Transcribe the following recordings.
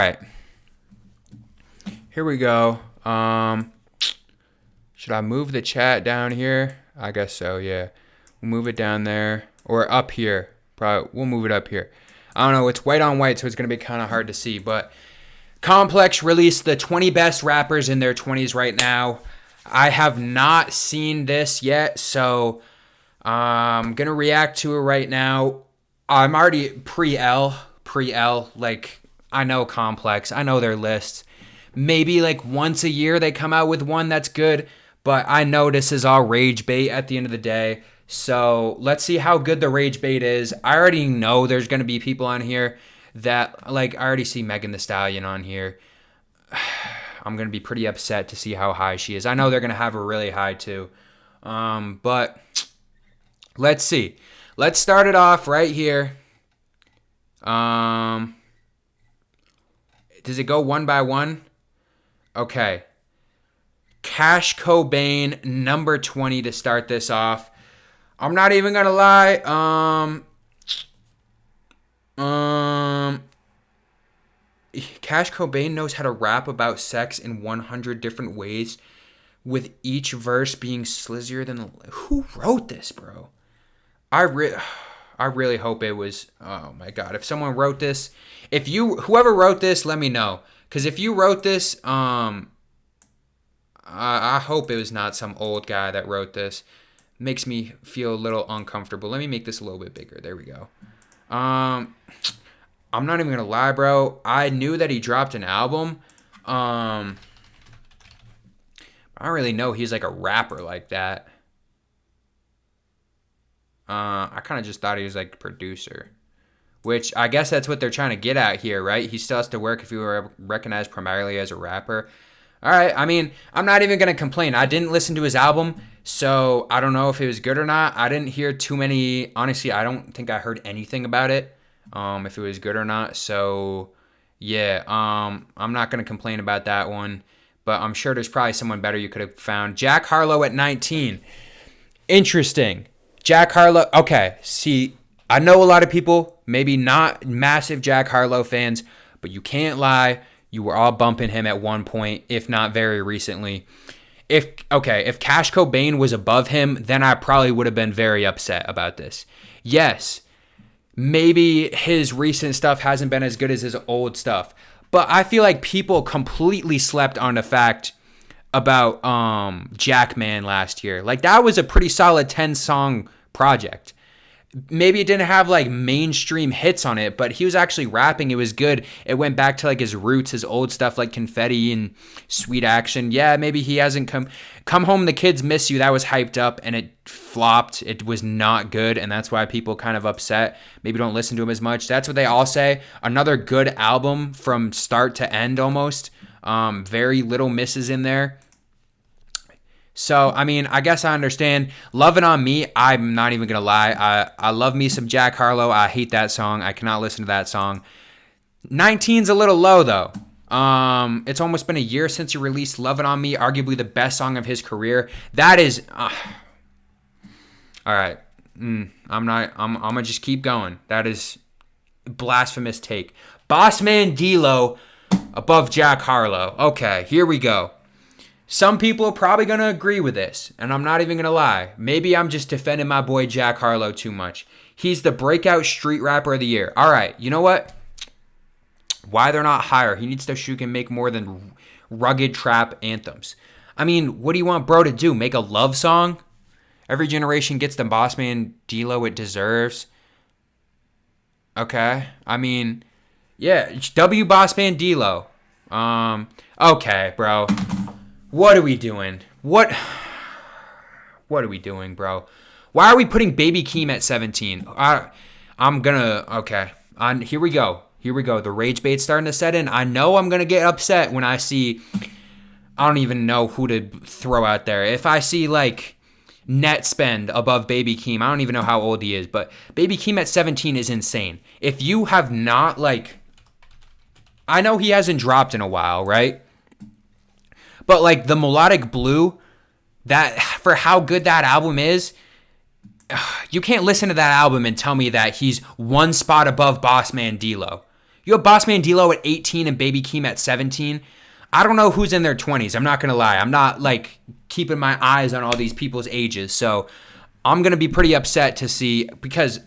All right, here we go. Should I move the chat down here? I guess so, yeah. We'll move it down there or up here. Probably we'll move it up here. I don't know. It's white on white, so it's going to be kind of hard to see. But Complex released the 20 best rappers in their 20s right now. I have not seen this yet, so I'm going to react to it right now. I'm already pre-L. Like, I know Complex. I know their lists. Maybe like once a year they come out with one that's good. But I know this is all rage bait at the end of the day. So let's see how good the rage bait is. I already know there's going to be people on here that, like, I already see Megan Thee Stallion on here. I'm going to be pretty upset to see how high she is. I know they're going to have her really high too. But let's see. Let's start it off right here. Does it go one by one? Okay. Cash Cobain, number 20 to start this off. I'm not even gonna lie. Cash Cobain knows how to rap about sex in 100 different ways, with each verse being slizzier than the... Who wrote this, bro? I really hope it was... Oh my god! If someone wrote this, whoever wrote this, let me know. Cause if you wrote this, I hope it was not some old guy that wrote this. Makes me feel a little uncomfortable. Let me make this a little bit bigger. There we go. I'm not even gonna lie, bro. I knew that he dropped an album. I don't really know he's like a rapper like that. I kind of just thought he was like a producer. Which I guess that's what they're trying to get at here, right? He still has to work if he were recognized primarily as a rapper. All right, I mean, I'm not even going to complain. I didn't listen to his album, so I don't know if it was good or not. I didn't hear too many. Honestly, I don't think I heard anything about it, if it was good or not. So, yeah, I'm not going to complain about that one, but I'm sure there's probably someone better you could have found. Jack Harlow at 19. Interesting. Jack Harlow. Okay, see, I know a lot of people, maybe not massive Jack Harlow fans, but you can't lie. You were all bumping him at one point, if not very recently. If Cash Cobain was above him, then I probably would have been very upset about this. Yes, maybe his recent stuff hasn't been as good as his old stuff, but I feel like people completely slept on the fact about Jackman last year. Like, that was a pretty solid 10-song project. Maybe it didn't have like mainstream hits on it, but he was actually rapping. It was good. It went back to like his roots, his old stuff like Confetti and Sweet Action. Yeah, maybe he hasn't come home, the kids miss you. That was hyped up and it flopped. It was not good, and that's why people kind of upset. Maybe don't listen to him as much. That's what they all say. Another good album from start to end almost. Very little misses in there. So, I mean, I guess I understand. Lovin' on Me, I'm not even going to lie. I love me some Jack Harlow. I hate that song. I cannot listen to that song. 19's a little low, though. It's almost been a year since he released Lovin' on Me, arguably the best song of his career. That is... all right. I'm going to just keep going. That is a blasphemous take. Bossman D-Lo above Jack Harlow. Okay, here we go. Some people are probably going to agree with this, and I'm not even going to lie. Maybe I'm just defending my boy Jack Harlow too much. He's the breakout street rapper of the year. All right, you know what? Why they're not higher? He needs to shoot and make more than rugged trap anthems. I mean, what do you want bro to do? Make a love song? Every generation gets the Bossman D-Lo it deserves. Okay, I mean, yeah, W Bossman D-Lo. Okay, bro. What are we doing? What are we doing, bro? Why are we putting Baby Keem at 17? Okay. Here we go. The rage bait's starting to set in. I know I'm going to get upset when I see, I don't even know who to throw out there. If I see, like, Net Spend above Baby Keem, I don't even know how old he is, but Baby Keem at 17 is insane. If you have not, like, I know he hasn't dropped in a while, right? But, like, the Melodic Blue, that for how good that album is, you can't listen to that album and tell me that he's one spot above Bossman D-Lo. You have Boss Man D-Lo at 18 and Baby Keem at 17. I don't know who's in their 20s. I'm not going to lie. I'm not like keeping my eyes on all these people's ages. So I'm going to be pretty upset to see because,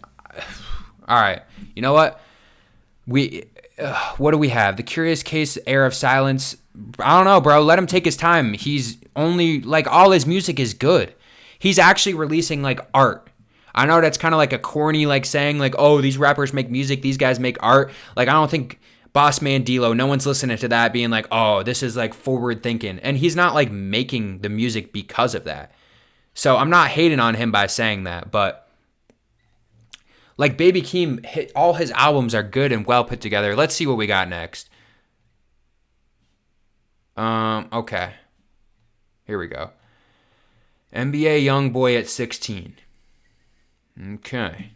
all right, you know what? What do we have? The Curious Case, Air of Silence. I don't know, bro. Let him take his time. He's only, like, all his music is good. He's actually releasing, like, art. I know that's kind of like a corny, like, saying, like, oh, these rappers make music, these guys make art. Like, I don't think Boss Man D-Lo, no one's listening to that being like, oh, this is, like, forward thinking. And he's not, like, making the music because of that. So I'm not hating on him by saying that, but, like, Baby Keem, all his albums are good and well put together. Let's see what we got next. Okay. Here we go. NBA Youngboy at 16. Okay.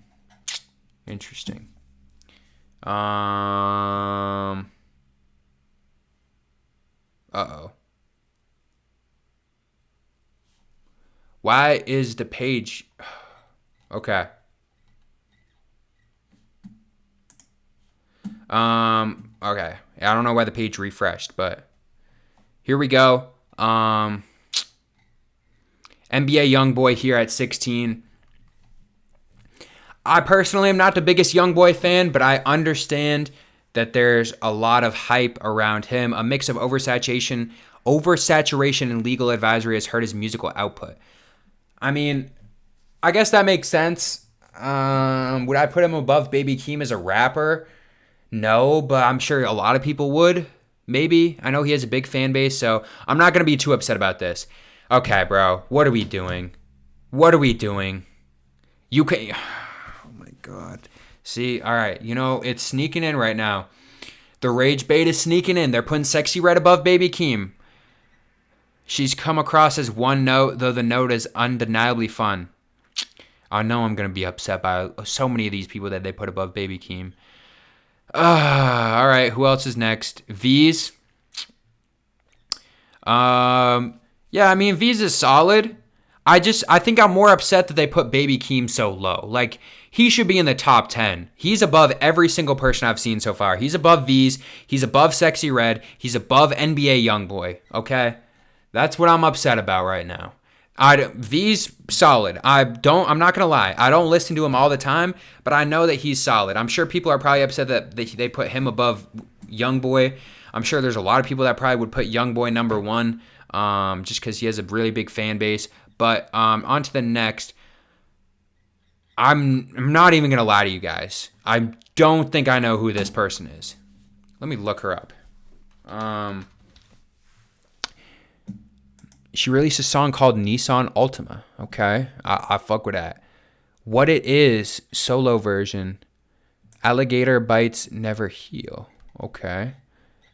Interesting. Uh-oh. Why is the page... Okay. Okay. I don't know why the page refreshed, but here we go. NBA Youngboy here at 16. I personally am not the biggest Youngboy fan, but I understand that there's a lot of hype around him. A mix of oversaturation and legal advisory has hurt his musical output. I mean, I guess that makes sense. Would I put him above Baby Keem as a rapper? No, but I'm sure a lot of people would. Maybe. I know he has a big fan base, so I'm not going to be too upset about this. Okay, bro. What are we doing? You can... Oh, my God. See? All right. You know, it's sneaking in right now. The rage bait is sneaking in. They're putting Sexy Red above Baby Keem. She's come across as one note, though the note is undeniably fun. I know I'm going to be upset by so many of these people that they put above Baby Keem. All right, who else is next? V's. Yeah, I mean, V's is solid. I think I'm more upset that they put Baby Keem so low. Like, he should be in the top 10. He's above every single person I've seen so far. He's above V's. He's above Sexy Red. He's above NBA Youngboy. Okay? That's what I'm upset about right now. V's solid. I'm not going to lie. I don't listen to him all the time, but I know that he's solid. I'm sure people are probably upset that they put him above Youngboy. I'm sure there's a lot of people that probably would put Youngboy number 1 just because he has a really big fan base. But on to the next. I'm not even going to lie to you guys. I don't think I know who this person is. Let me look her up. She released a song called Nissan Altima. Okay, I fuck with that. What It Is, solo version. Alligator Bites Never Heal. Okay.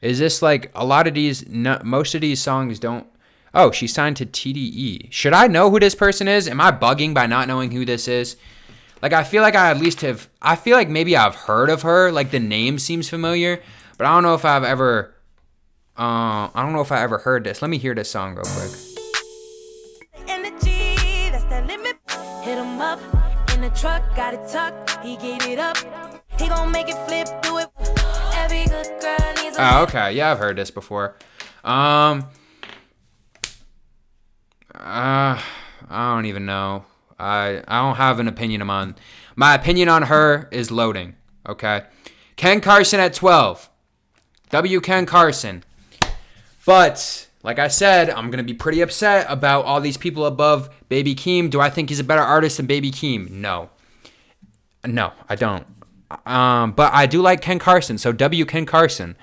Is this like a lot of these, most of these songs don't. Oh, she signed to TDE. Should I know who this person is? Am I bugging by not knowing who this is? Like, I feel like I feel like maybe I've heard of her. Like, the name seems familiar, but I don't know if I've ever, heard this. Let me hear this song real quick. Energy, that's the limit. Hit him up in the truck, got it tucked. He gave it up. He gon' make it flip, do it. Every good girl needs a... Oh, okay. Yeah, I've heard this before. I don't even know. I don't have an opinion on. My opinion on her is loading. Okay. Ken Carson at 12. W. Ken Carson. But, like I said, I'm going to be pretty upset about all these people above Baby Keem. Do I think he's a better artist than Baby Keem? No. No, I don't. But I do like Ken Carson. So, W. Ken Carson.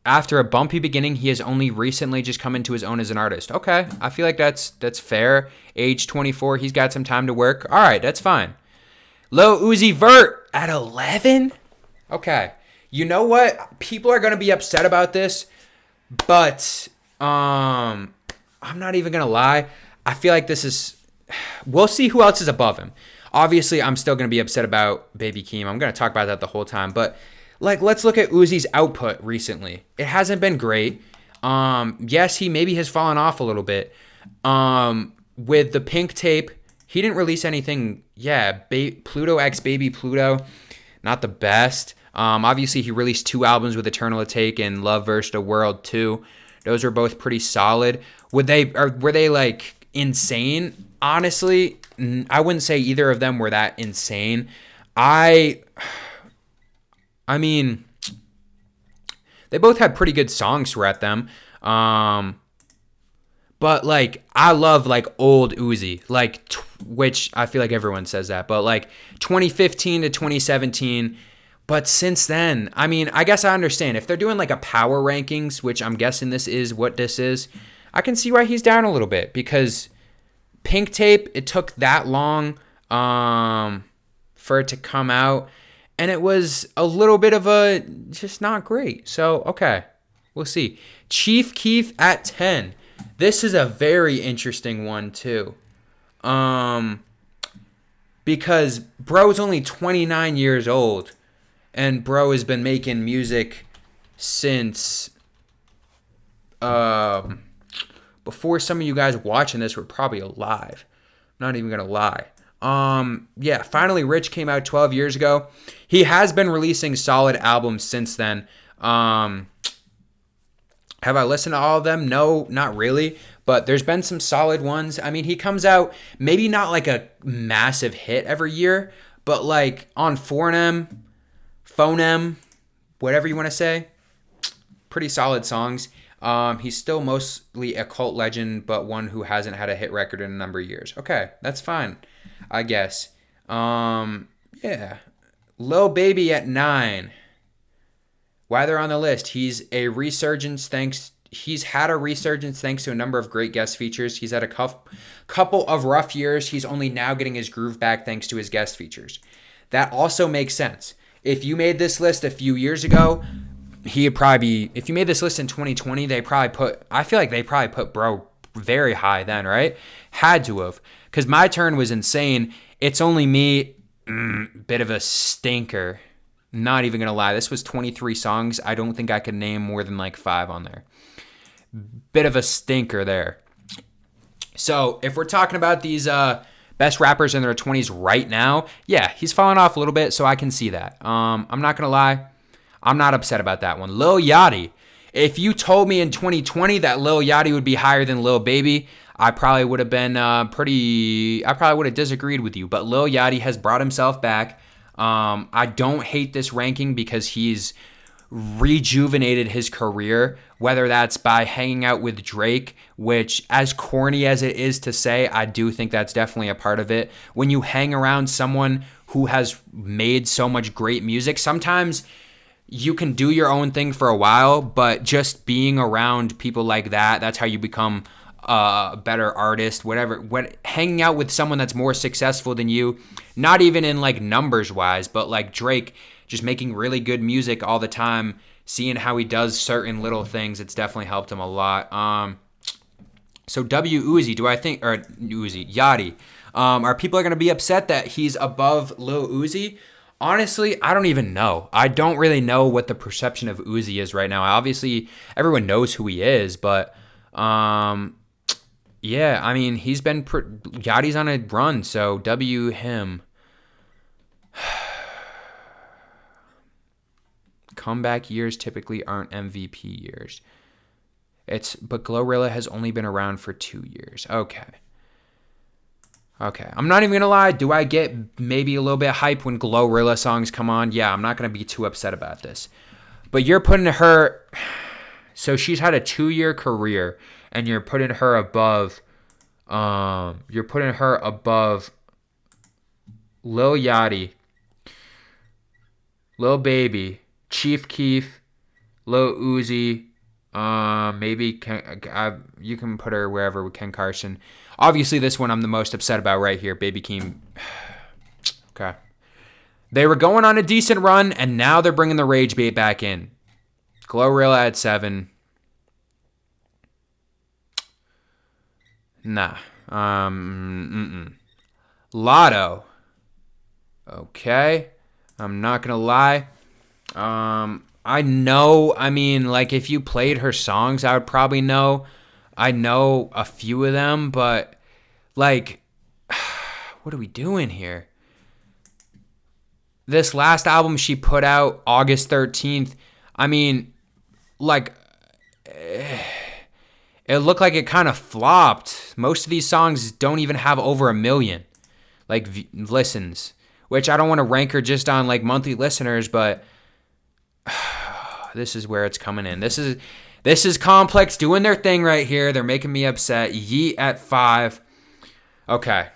After a bumpy beginning, he has only recently just come into his own as an artist. Okay, I feel like that's fair. Age 24, he's got some time to work. All right, that's fine. Lil Uzi Vert at 11? Okay. You know what? People are going to be upset about this, but I'm not even going to lie. I feel like this is... We'll see who else is above him. Obviously, I'm still going to be upset about Baby Keem. I'm going to talk about that the whole time, but... Like, let's look at Uzi's output recently. It hasn't been great. Yes, he maybe has fallen off a little bit. With the Pink Tape He didn't release anything. Yeah, Pluto X Baby Pluto, not the best. Obviously, he released 2 albums with Eternal Atake and Love vs. the World 2. Those were both pretty solid. Were they like insane? Honestly, I wouldn't say either of them were that insane. I mean, they both had pretty good songs throughout them. But like, I love like old Uzi, like which I feel like everyone says that, but like 2015 to 2017. But since then, I mean, I guess I understand if they're doing like a power rankings, which I'm guessing this is what this is. I can see why he's down a little bit because Pink Tape, it took that long for it to come out, and it was a little bit of a just not great. So okay, we'll see. Chief Keef at 10. This is a very interesting one too. Because bro's only 29 years old, and bro has been making music since before some of you guys watching this were probably alive. I'm not even gonna lie. Yeah, Finally Rich came out 12 years ago. He has been releasing solid albums since then. Have I listened to all of them? No, not really. But there's been some solid ones. I mean, he comes out, maybe not like a massive hit every year, but like on Phonem, whatever you want to say. Pretty solid songs. He's still mostly a cult legend, but one who hasn't had a hit record in a number of years. Okay, that's fine, I guess. Yeah. Lil Baby at 9. Why they're on the list? He's had a resurgence thanks to a number of great guest features. He's had a couple of rough years. He's only now getting his groove back thanks to his guest features. That also makes sense. If you made this list a few years ago, if you made this list in 2020, I feel like they probably put bro very high then, right? Had to have. Because My Turn was insane. It's Only Me, bit of a stinker. Not even going to lie. This was 23 songs. I don't think I could name more than like 5 on there. Bit of a stinker there. So if we're talking about these best rappers in their 20s right now, yeah, he's falling off a little bit, so I can see that. I'm not going to lie. I'm not upset about that one. Lil Yachty. If you told me in 2020 that Lil Yachty would be higher than Lil Baby, I probably would have been I probably would have disagreed with you. But Lil Yachty has brought himself back. I don't hate this ranking because he's rejuvenated his career, whether that's by hanging out with Drake, which, as corny as it is to say, I do think that's definitely a part of it. When you hang around someone who has made so much great music, sometimes you can do your own thing for a while, but just being around people like that, that's how you become a better artist, whatever. When hanging out with someone that's more successful than you, not even in like numbers wise, but like Drake, just making really good music all the time, seeing how he does certain little things, it's definitely helped him a lot. So Yachty, are people going to be upset that he's above Lil Uzi? Honestly, I don't even know. I don't really know what the perception of Uzi is right now. Obviously, everyone knows who he is, but yeah, I mean, Yachty's on a run, so W him. Comeback years typically aren't MVP years. But Glorilla has only been around for 2 years. Okay. I'm not even going to lie. Do I get maybe a little bit hype when Glorilla songs come on? Yeah, I'm not going to be too upset about this. But you're putting her... So she's had a 2-year career, and you're putting her above... Lil Yachty, Lil Baby, Chief Keef, Lil Uzi, maybe you can put her wherever with Ken Carson. Obviously, this one I'm the most upset about right here, Baby Keem. Okay. They were going on a decent run, and now they're bringing the rage bait back in. Glorilla at 7. Nah. Lotto. Okay. I'm not going to lie. I know, I mean, like, if you played her songs, I would probably know. I know a few of them, but, like, what are we doing here? This last album she put out August 13th, I mean, like, it looked like it kind of flopped. Most of these songs don't even have over 1 million, like, listens, which I don't want to rank her just on, like, monthly listeners, but this is where it's coming in. This is Complex doing their thing right here. They're making me upset. Yeet at 5. Okay.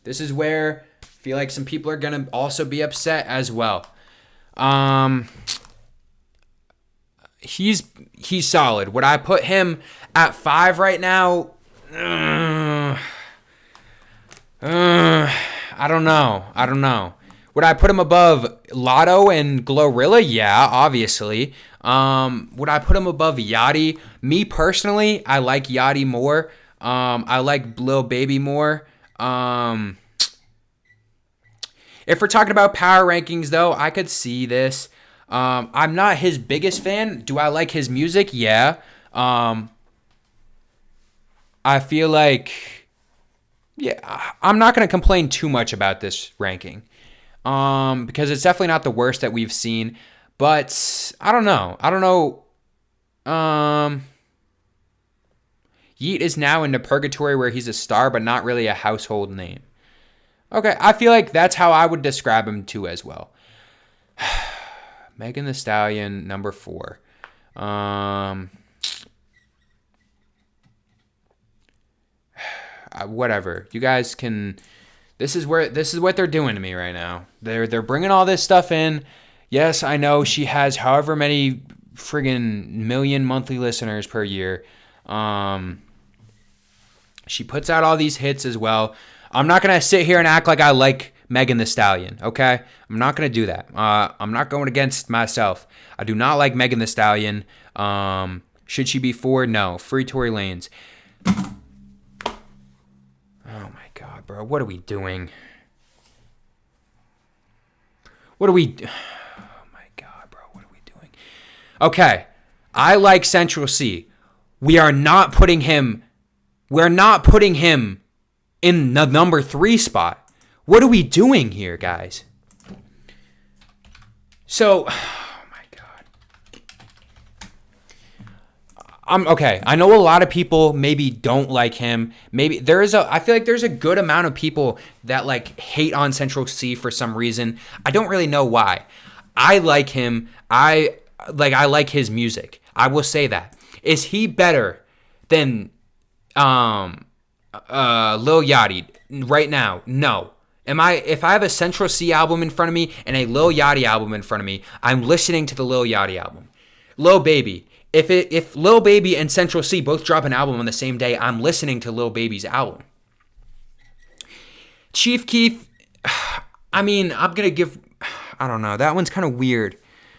This is where I feel like some people are going to also be upset as well. He's solid. Would I put him at 5 right now? I don't know. Would I put him above Lotto and Glorilla? Yeah, obviously. Would I put him above Yachty? Me personally, I like Yachty more. I like Lil Baby more. If we're talking about power rankings, though, I could see this. I'm not his biggest fan. Do I like his music? Yeah. I feel like, yeah, I'm not going to complain too much about this ranking. Because it's definitely not the worst that we've seen. But I don't know. Yeet is now into purgatory where he's a star, but not really a household name. Okay, I feel like that's how I would describe him too as well. Megan Thee Stallion, number 4. Whatever. You guys can. This is what they're doing to me right now. They're bringing all this stuff in. Yes, I know she has however many friggin' million monthly listeners per year. She puts out all these hits as well. I'm not gonna sit here and act like I like Megan Thee Stallion, okay? I'm not going to do that. I'm not going against myself. I do not like Megan Thee Stallion. Should she be 4? No. Free Tory Lanez. Oh, my God, bro. What are we doing? Oh, my God, bro. What are we doing? Okay. I like Central C. We're not putting him in the number 3 spot. What are we doing here, guys? So, oh my God. Okay. I know a lot of people maybe don't like him. Maybe I feel like there's a good amount of people that like hate on Central C for some reason. I don't really know why. I like him. I like his music. I will say that. Is he better than Lil Yachty right now? No. If I have a Central C album in front of me and a Lil Yachty album in front of me, I'm listening to the Lil Yachty album. Lil Baby. If Lil Baby and Central C both drop an album on the same day, I'm listening to Lil Baby's album. Chief Keef, I mean, I don't know. That one's kind of weird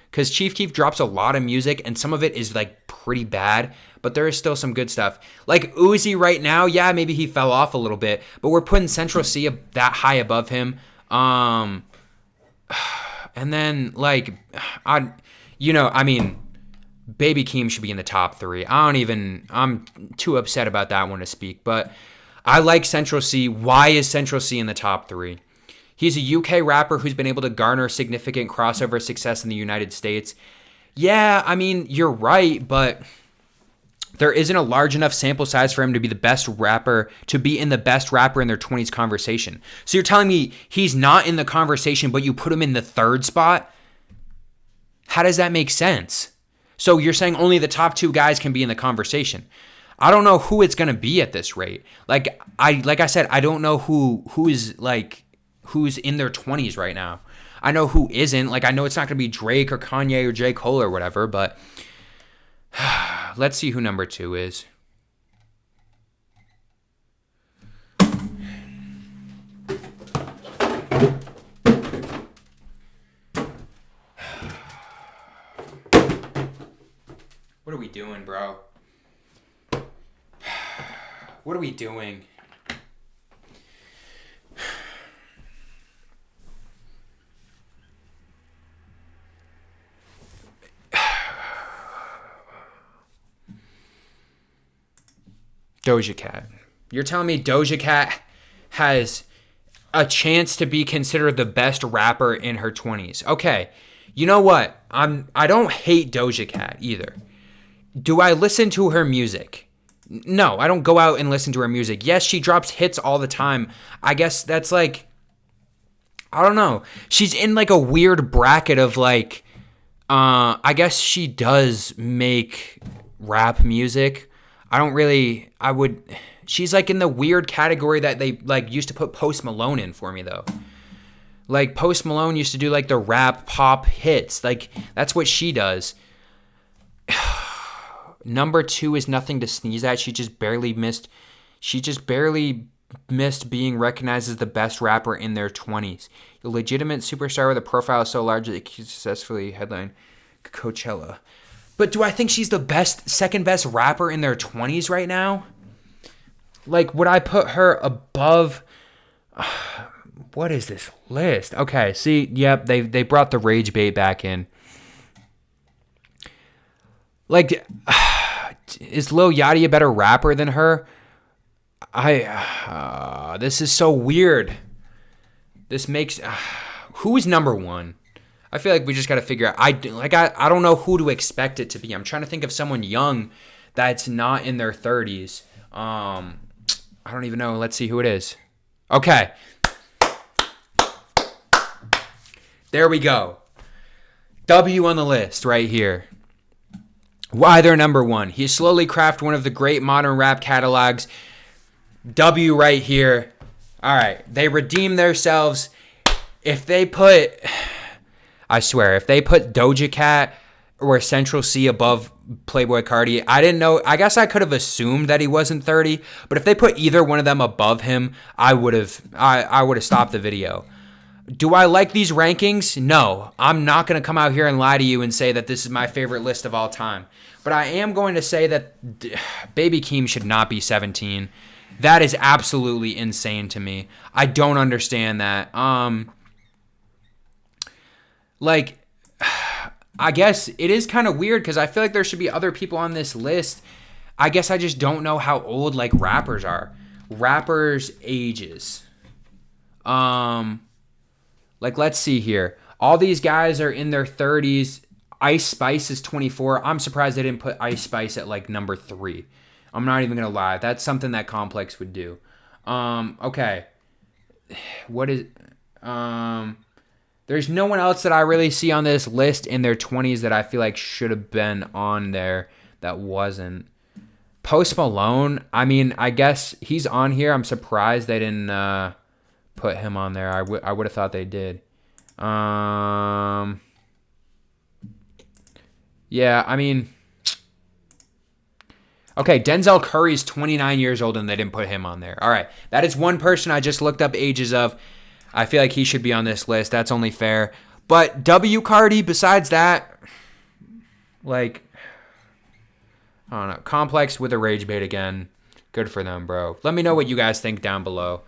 because Chief Keef drops a lot of music and some of it is like pretty bad, but there is still some good stuff. Like Uzi right now, yeah, maybe he fell off a little bit, but we're putting Central C that high above him. And then like, Baby Keem should be in the top 3. I'm too upset about that one to speak, but I like Central C. Why is Central C in the top 3? He's a UK rapper who's been able to garner significant crossover success in the United States. Yeah, I mean, you're right, but there isn't a large enough sample size for him to be the best rapper, to be in the best rapper in their 20s conversation. So you're telling me he's not in the conversation, but you put him in the 3rd spot? How does that make sense? So you're saying only the top 2 guys can be in the conversation. I don't know who it's going to be at this rate. Like I said, I don't know who's in their 20s right now. I know who isn't. Like, I know it's not going to be Drake or Kanye or J. Cole or whatever, but let's see who number 2 is. What are we doing, bro? What are we doing? Doja Cat. You're telling me Doja Cat has a chance to be considered the best rapper in her 20s. Okay, you know what? I don't hate Doja Cat either. Do I listen to her music? No, I don't go out and listen to her music. Yes, she drops hits all the time. I guess that's like, I don't know. She's in like a weird bracket of like, I guess she does make rap music. She's like in the weird category that they like used to put Post Malone in for me though. Like Post Malone used to do like the rap pop hits. Like that's what she does. Number 2 is nothing to sneeze at. She just barely missed being recognized as the best rapper in their 20s. A legitimate superstar with a profile so large that it could successfully headline Coachella. But do I think she's the second best rapper in their 20s right now? Like, would I put her above... What is this list? Okay, see, yep, they brought the rage bait back in. Like, is Lil Yachty a better rapper than her? This is so weird. This makes... who's number 1? I feel like we just got to figure out... I don't know who to expect it to be. I'm trying to think of someone young that's not in their 30s. I don't even know. Let's see who it is. Okay. There we go. W on the list right here. Why they're number 1. He slowly crafted one of the great modern rap catalogs. W right here. All right. They redeem themselves. If they put... I swear, if they put Doja Cat or Central C above Playboi Carti, I didn't know. I guess I could have assumed that he wasn't 30. But if they put either one of them above him, I would have stopped the video. Do I like these rankings? No. I'm not going to come out here and lie to you and say that this is my favorite list of all time. But I am going to say that Baby Keem should not be 17. That is absolutely insane to me. I don't understand that. Like, I guess it is kind of weird because I feel like there should be other people on this list. I guess I just don't know how old, like, rappers are. Rappers' ages. Like, let's see here. All these guys are in their 30s. Ice Spice is 24. I'm surprised they didn't put Ice Spice at, like, number 3. I'm not even going to lie. That's something that Complex would do. Okay. What is... There's no one else that I really see on this list in their 20s that I feel like should have been on there that wasn't. Post Malone, I mean, I guess he's on here. I'm surprised they didn't put him on there. I would have thought they did. Yeah, I mean... Okay, Denzel Curry's 29 years old and they didn't put him on there. All right, that is one person I just looked up ages of. I feel like he should be on this list. That's only fair. But W. Carti, besides that, like, I don't know. Complex with a rage bait again. Good for them, bro. Let me know what you guys think down below.